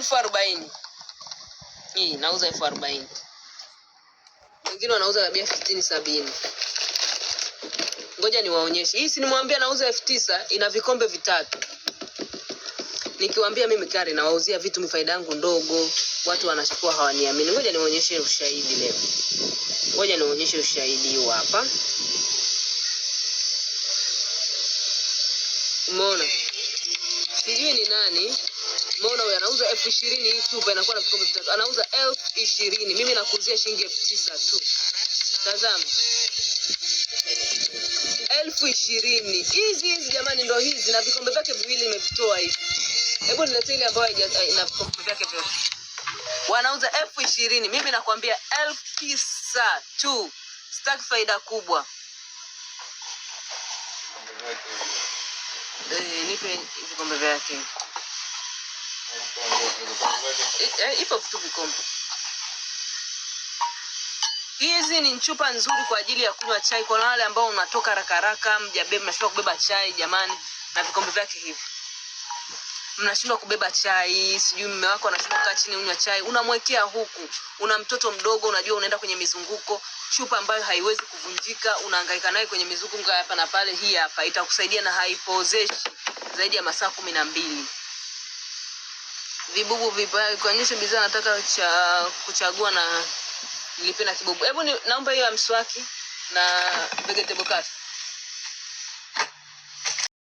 40,000. Hii nauza 40,000. Wengine wanauza labda 60 70. Ngoja niwaonyeshe. Hii si nimwambia nauza 9,000, ina vikombe vitatu. Nikiwaambia mimi Kari na wauzia vitu mifaida yangu ndogo, watu wanachukua hawaniamini. Ngoja niwaonyeshe ushahidi leo. Ngoja niwaonyeshe ushahidi huu hapa. Umeona? Sijui ni nani. Umeona huyu anauza 20,000 hii chupa inakuwa na vikombe vitatu. Anauza 20,000. Mimi nakuuzia shilingi 9,000 tu. Tazama. 20,000. Hizi jamani ndo hizi na vikombe vyake viwili nimevitoa hivi. Hebu niletee ile ambayo ina vikombe vyake vyote. Wanauza 20,000. Mimi nakwambia 9,000 tu. Sitaki faida kubwa. Nipe vikombe vyake. Ipo vitu vikombe. Hizi ni chupa nzuri kwa ajili ya kunywa chai kwa wale ambao unatoka haraka haraka, mnashindwa kubeba chai jamani, na vikombe vyake hivi. Mnashindwa kubeba chai, sijui mume wako anashindwa kukaa chini unywa chai, unamwekea huku. Una mtoto mdogo, unajua unaenda kwenye mizunguko, chupa ambayo haiwezi kuvunjika, unahangaika naye kwenye mizunguko hapa na pale. Hii hapa itakusaidia na haipozeshi zaidi ya masaa 12. Vibubu vibaya kuonyesha bidhaa nataka kuchagua na nilipe na kibubu. Hebu naomba hiyo ya mswaki na vegetable cut.